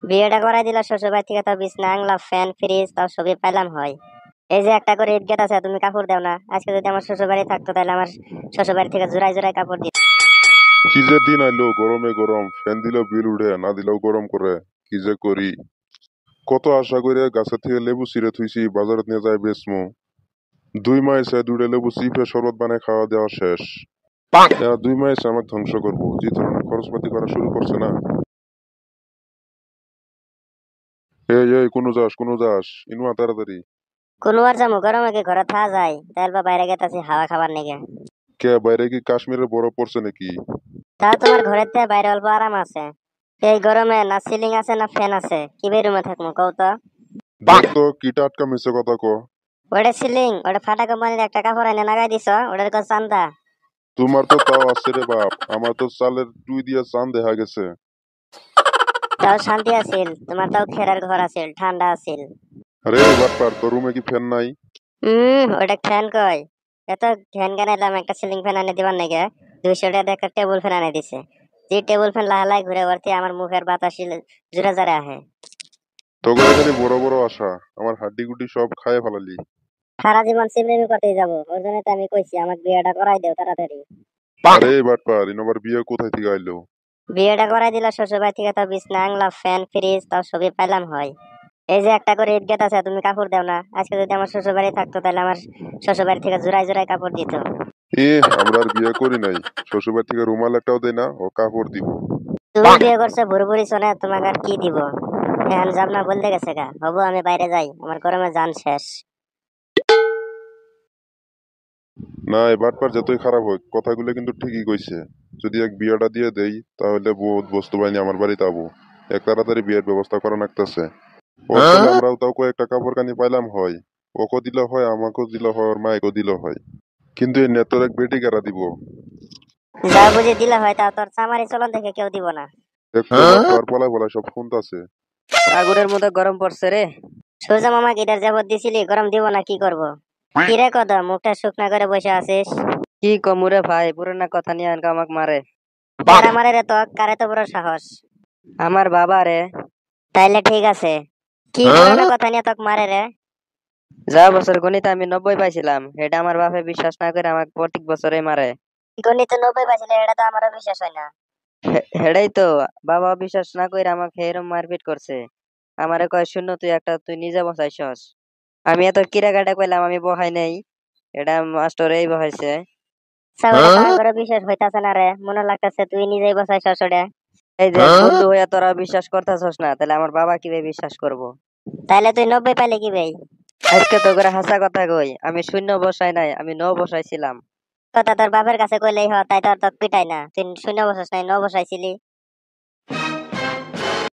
বিয়েটা করাই দিলা শ্বশুর বাড়ি থেকে, তাও বিছনা আংলা ফ্যান ফ্রিজ তাও সবই পাইলাম হয়। এই যে একটা করে ঈদ গেট আছে, তুমি কাপড় দাও না? আজকে যদি আমার শ্বশুর বাড়ি থাকতো তাহলে আমার শ্বশুর বাড়ি থেকে জোড়ায় জোড়ায় কাপড় দিত। কি যে দিন আইলো, গরমে গরম, ফ্যান দিলেও বিল উঠে, না দিলেও গরম করে। কি যে করি, কত আশা করে গাছের থেকে লেবু ছিঁড়ে থুইছি, বাজারে নিয়ে যায় বেচমু। 2 মাসে 2টা লেবু চিপে শরবত বানায় খাওয়া দেওয়া শেষ। এরা 2 মাসে আমাকে ধ্বংস করবো, যে ধরনের খরচপাতি করা শুরু করছে না। এই এই কোনো যাস ইনুয়া তাড়াতাড়ি। কোন আর যাবো, গরমে কি ঘরে থাকা যায়? তাইলে বা বাইরে গেতাছি হাওয়া খাবার নিগে। কে বাইরে কি কাশ্মীরের বরফ পড়ছে নাকি? তাও তোমার ঘরের থেকে বাইরে অল্প আরাম আছে। এই গরমে না সিলিং আছে না ফ্যান আছে, কি বের রুমে থাকবো কও তো? দেখ তো কি টাটকা মিশে কথা ক। ওটা সিলিং, ওটা ফাটা কোম্পানির একটা কাপড় এনে লাগাই দিছ, ওটার কত চান্দা? তোমার তো তাও আছে রে বাপ, আমার তো চালের টুই দিয়ে চান দেখা গেছে। তাও শান্তি আছিল, তোমার তাও খেরার ঘর আছিল, ঠান্ডা আছিল। আরে বাটপার, তোর রুমে কি ফ্যান নাই? ওটা ফ্যান কয়? এত ফ্যান কেন এলাম, একটা সিলিং ফ্যান এনে দিবার নাকি? 200 টাকা দিয়ে একটা টেবিল ফ্যান এনে দিছে। যে টেবিল ফ্যান লাহালাই ঘুরে ভর্তি আমার মুখের বাতাস জোরে জোরে আহে। তোকে খালি বড় বড় আশা, আমার হাড্ডি গুড্ডি সব খায় ফেলালি। সারা জীবন সিমরেমি করতেই যাবো, ওর জন্য তো আমি কইছি আমাকে বিয়েটা করাই দেও তাড়াতাড়ি। আরে বাটপার, ইনোবার বিয়ে কোথায় থেকে আইলো? বিয়েটা করাই দিলা শ্বশুর বাড়ি থেকে, তাও বিছনা আংলা ফ্যান ফ্রিজ তাও সবই পাইলাম হয়। এই যে একটা করে ঈদ গেট আছে, তুমি কাপড় দাও না? আজকে যদি আমার শ্বশুর বাড়ি থাকতো তাহলে আমার শ্বশুর বাড়ি থেকে জোড়ায় জোড়ায় কাপড় দিত। এ, আমরা আর বিয়ে করি নাই। শ্বশুরবাড়ি থেকে রুমাল একটাও দেয় না, ও কাপড় দিব। তুমি বিয়ে করছো ভুরভুরি শোনে, তোমাকে আর কি দিব? এখন যাব না বলতে গেছে গা, হবো আমি বাইরে যাই, আমার গরমে জান শেষ। না, এই বাটপার যতই খারাপ হোক, কথাগুলো কিন্তু ঠিকই কইছে। যদি এক বিয়েটা দিয়ে দেই তাহলে বহুত বস্তু বাহিনী আমার বাড়িতে আবো। এক তাড়াতাড়ি বিয়ের ব্যবস্থা করা লাগতেছে। ওর ফলে আমরাও তাও কয়েকটা কাপড় কানি পাইলাম হয়। ওকে দিলে হয়, আমাকেও দিলে হয়, ওর মায়েকেও দিলে হয়। কিন্তু এই নেতর এক বেটি কেরা দিব? যা বুঝে দিলে হয়, তা তোর চামারি চলন দেখে কেউ দিব না। দেখতো বাটপার পলায় পলায় সব শুনতাছে। আগুনের মধ্যে গরম পড়ছে রে। সোজা মামা গিটার যাবত দিছিলি, গরম দিব না কি করব? কিরে কদ মুখটা শুকনা করে বসে আছিস? কি কমুরে ভাই, পুরানা কথা নিয়ে আনকা আমাক মারে। কারা মারে রে তো, কারে তো বড় সাহস? আমার বাবা রে। তাইলে ঠিক আছে, কি পুরানা কথা নিয়ে তোকে মারে রে? যা বছর গণিত আমি 90 পাইছিলাম, এটা আমার বাপে বিশ্বাস না করে আমাকে প্রত্যেক বছরে মারে। গণিত 90 পাইছিলে, এটা তো আমারও বিশ্বাস হয় না। হেডাই তো, বাবা বিশ্বাস না করে আমাকে এরম মারপিট করছে। আমারে কয় শূন্য তুই একটা, তুই নিজে বসাইছস। আমি এত কিরাকাটা কইলাম আমি বহাই নাই, এটা মাস্টার এই বহাইছে। সাগরে তার বিশ্বাস হইতাছে না রে, মনে লাগতেছে তুই নিজেই বসাইছস ওটা। এই যে বন্ধু হইয়া তোরা বিশ্বাস করতেছস না, তাহলে আমার বাবা কিভাবে বিশ্বাস করবো? তাইলে তুই 90 পাইলে কি ভাই? আজকে তো করে হাসা কথা কই, আমি শূন্য বসাই নাই, আমি 9 বসাইছিলাম। কথা তোর বাপের কাছে কইলেই হয়, তাই তোর তোকে পিটাই না। তুই শূন্য বসাস নাই, 9 বসাইছিলি।